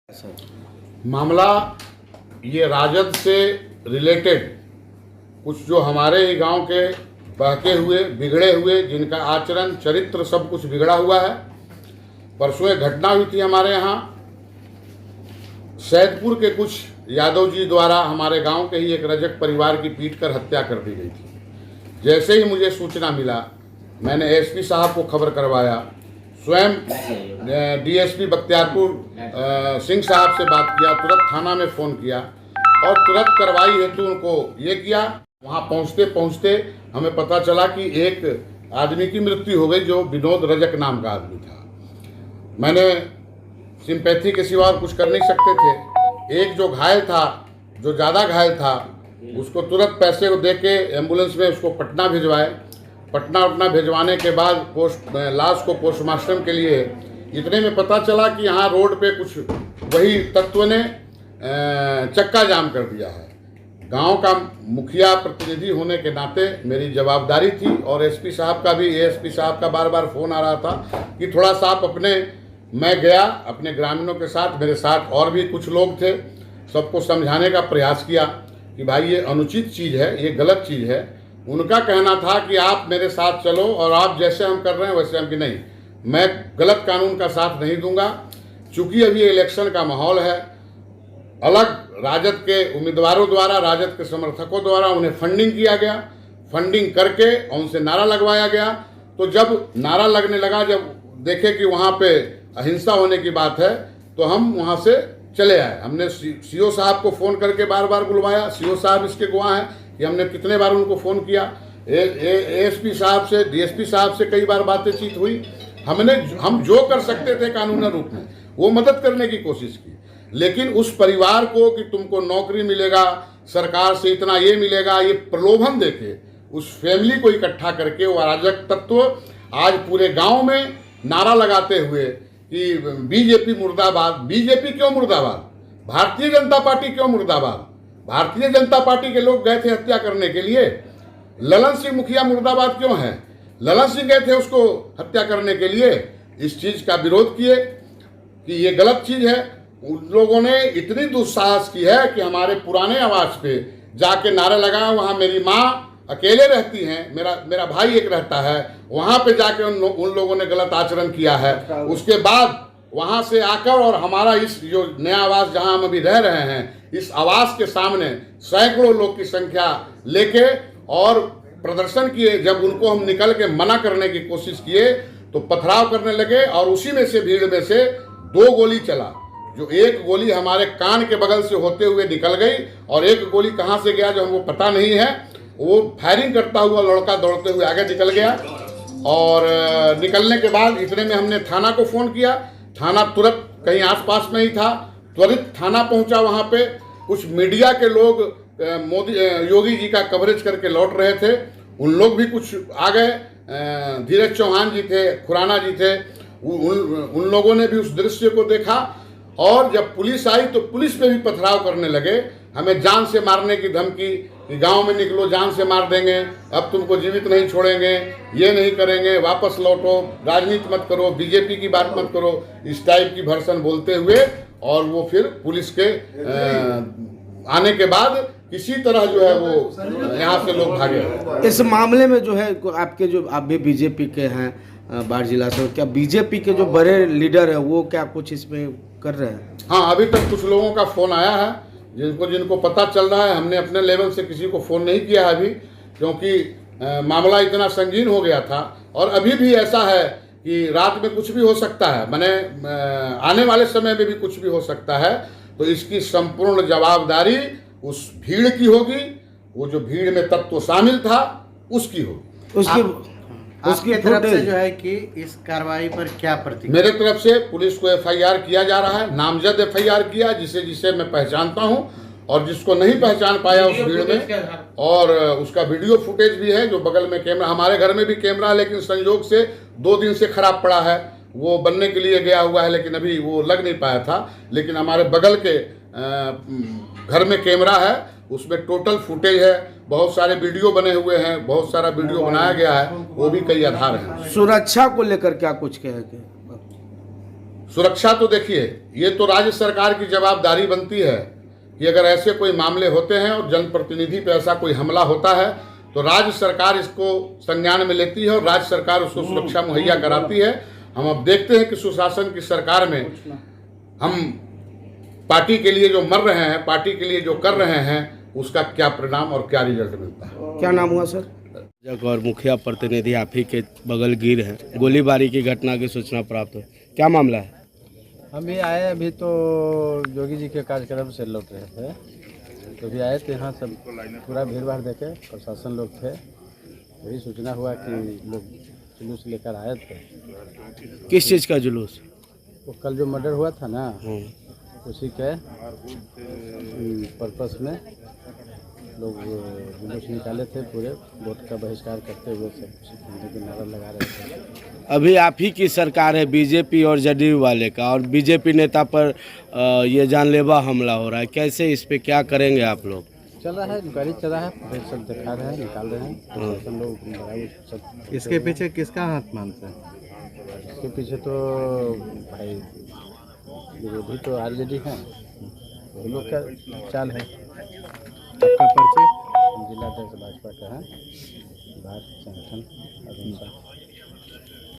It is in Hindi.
मामला ये राजद से रिलेटेड कुछ जो हमारे ही गांव के बहके हुए बिगड़े हुए जिनका आचरण चरित्र सब कुछ बिगड़ा हुआ है। परसों एक घटना हुई थी हमारे यहाँ सैदपुर के कुछ यादव जी द्वारा हमारे गांव के ही एक रजक परिवार की पीट कर हत्या कर दी गई थी। जैसे ही मुझे सूचना मिला मैंने एसपी साहब को खबर करवाया, स्वयं डीएसपी बख्तियारपुर सिंह साहब से बात किया, तुरंत थाना में फ़ोन किया और तुरंत कार्रवाई हेतु उनको ये किया। वहाँ पहुँचते पहुँचते हमें पता चला कि एक आदमी की मृत्यु हो गई जो विनोद रजक नाम का आदमी था। मैंने सिंपैथी के सिवा और कुछ कर नहीं सकते थे। एक जो घायल था, जो ज़्यादा घायल था, उसको तुरंत पैसे दे के एम्बुलेंस में उसको पटना भिजवाए। पटना भिजवाने के बाद लाश को पोस्टमार्टम के लिए इतने में पता चला कि यहाँ रोड पे कुछ वही तत्व ने चक्का जाम कर दिया है। गांव का मुखिया प्रतिनिधि होने के नाते मेरी जवाबदारी थी और एसपी साहब का भी, एएसपी साहब का बार बार फ़ोन आ रहा था कि थोड़ा सा आप मैं गया अपने ग्रामीणों के साथ, मेरे साथ और भी कुछ लोग थे, सबको समझाने का प्रयास किया कि भाई ये अनुचित चीज़ है, ये गलत चीज़ है। उनका कहना था कि आप मेरे साथ चलो और आप जैसे हम कर रहे हैं वैसे हम, कि नहीं, मैं गलत कानून का साथ नहीं दूंगा। चूँकि अभी इलेक्शन का माहौल है, अलग राजद के उम्मीदवारों द्वारा, राजद के समर्थकों द्वारा उन्हें फंडिंग किया गया, फंडिंग करके उनसे नारा लगवाया गया। तो जब नारा लगने लगा, जब देखे कि वहाँ पे अहिंसा होने की बात है, तो हम वहाँ से चले आए। हमने सीओ साहब को फ़ोन करके बार बार बुलवाया। सीओ साहब इसके गवाह हैं कि हमने कितने बार उनको फ़ोन किया। एएसपी साहब से, डीएसपी साहब से कई बार बातचीत हुई। हम जो कर सकते थे कानूनी रूप में वो मदद करने की कोशिश की, लेकिन उस परिवार को कि तुमको नौकरी मिलेगा, सरकार से इतना ये मिलेगा, ये प्रलोभन देके उस फैमिली को इकट्ठा करके वो अराजक तत्व आज पूरे गांव में नारा लगाते हुए कि बीजेपी मुर्दाबाद। बीजेपी क्यों मुर्दाबाद? भारतीय जनता पार्टी क्यों मुर्दाबाद? भारतीय जनता पार्टी के लोग गए थे हत्या करने के लिए। ललन सिंह मुखिया मुर्दाबाद क्यों है? ललन सिंह गए थे उसको हत्या करने के लिए। इस चीज़ का विरोध किए कि ये गलत चीज़ है। उन लोगों ने इतनी दुस्साहस की है कि हमारे पुराने आवास पे जाके नारे लगाए। वहाँ मेरी माँ अकेले रहती हैं, मेरा भाई एक रहता है, वहाँ पे जाके उन लोगों ने गलत आचरण किया है। उसके बाद वहाँ से आकर और हमारा इस जो नया आवास जहाँ हम अभी रह रहे हैं, इस आवास के सामने सैकड़ों लोग की संख्या लेके और प्रदर्शन किए। जब उनको हम निकल के मना करने की कोशिश किए तो पथराव करने लगे और उसी में से, भीड़ में से 2 गोली चला। जो एक गोली हमारे कान के बगल से होते हुए निकल गई और एक गोली कहाँ से गया जो हमको पता नहीं है। वो फायरिंग करता हुआ लड़का दौड़ते हुए आगे निकल गया और निकलने के बाद इतने में हमने थाना को फ़ोन किया। थाना तुरंत कहीं आसपास में ही था, त्वरित थाना पहुंचा। वहाँ पे कुछ मीडिया के लोग योगी जी का कवरेज करके लौट रहे थे, उन लोग भी कुछ आ गए। धीरज चौहान जी थे, खुराना जी थे, उन लोगों ने भी उस दृश्य को देखा और जब पुलिस आई तो पुलिस पे भी पथराव करने लगे, हमें जान से मारने की धमकी कि गांव में निकलो, जान से मार देंगे, अब तुमको जीवित नहीं छोड़ेंगे, ये नहीं करेंगे, वापस लौटो, राजनीति मत करो, बीजेपी की बात मत करो, इस टाइप की भर्सन बोलते हुए। और वो फिर पुलिस के आने के बाद किसी तरह जो है वो यहाँ से लोग भागे। इस मामले में जो है आपके, जो आप भी बीजेपी के हैं बाढ़ जिला से, क्या बीजेपी के जो बड़े लीडर है वो क्या कुछ इसमें कर रहे हैं? हाँ, अभी तक कुछ लोगों का फ़ोन आया है जिनको पता चल रहा है। हमने अपने लेवल से किसी को फ़ोन नहीं किया है अभी, क्योंकि मामला इतना संगीन हो गया था और अभी भी ऐसा है कि रात में कुछ भी हो सकता है, माने आने वाले समय में भी कुछ भी हो सकता है। तो इसकी संपूर्ण जवाबदारी उस भीड़ की होगी, वो जो भीड़ में तत्व शामिल था उसकी होगी। उसकी तरफ से जो है कि इस कार्रवाई पर क्या प्रतिक्रिया? मेरे तरफ से पुलिस को एफआईआर किया जा रहा है, नामजद एफआईआर किया, जिसे मैं पहचानता हूं और जिसको नहीं पहचान पाया उस भीड़ में। और उसका वीडियो फुटेज भी है, जो बगल में कैमरा, हमारे घर में भी कैमरा है लेकिन संयोग से 2 दिन से खराब पड़ा है, वो बनने के लिए गया हुआ है लेकिन अभी वो लग नहीं पाया था। लेकिन हमारे बगल के घर में कैमरा है, उसमें टोटल फुटेज है, बहुत सारे वीडियो बने हुए हैं, बहुत सारा वीडियो बनाया गया है, वो भी कई आधार हैं। सुरक्षा को लेकर क्या कुछ कहेंगे? सुरक्षा तो देखिए, ये तो राज्य सरकार की जवाबदारी बनती है कि अगर ऐसे कोई मामले होते हैं और जनप्रतिनिधि पे ऐसा कोई हमला होता है तो राज्य सरकार इसको संज्ञान में लेती है और राज्य सरकार उसको सुरक्षा मुहैया कराती है। हम अब देखते हैं कि सुशासन की सरकार में हम पार्टी के लिए जो मर रहे हैं, पार्टी के लिए जो कर रहे हैं, उसका क्या परिणाम और क्या रिजल्ट मिलता है। क्या नाम हुआ सर? और मुखिया प्रतिनिधि आप ही के बगल गिर हैं, गोलीबारी की घटना की सूचना प्राप्त हुई, क्या मामला है? हम भी आए, अभी तो जोगी जी के कार्यक्रम से लौट रहे थे, तो भी आए थे यहाँ सब पूरा भीड़ भाड़ देखे, प्रशासन लोग थे, वही सूचना हुआ कि लोग जुलूस लेकर आए थे। किस चीज़ का जुलूस? वो कल जो मर्डर हुआ था ना, उसी के पर्पस में लोग जुलूस निकाले थे, पूरे वोट का बहिष्कार करते हुए सब हिंदी के नारा लगा रहे थे। अभी आप ही की सरकार है बीजेपी और जदयू वाले का, और बीजेपी नेता पर ये जानलेवा हमला हो रहा है, कैसे इस पे क्या करेंगे आप लोग? चल रहा है, इंक्वायरी चल रहा है, फिर सब दिखा रहे हैं, निकाल रहे हैं, सब लोग सब। इसके पीछे किसका हाथ मानते हैं? इसके पीछे तो भाई विरोधी तो आरजेडी है, वो लोग का चाल है। आपका परिचय? जिला अध्यक्ष भाजपा का है, भारत संगठन अनुसार।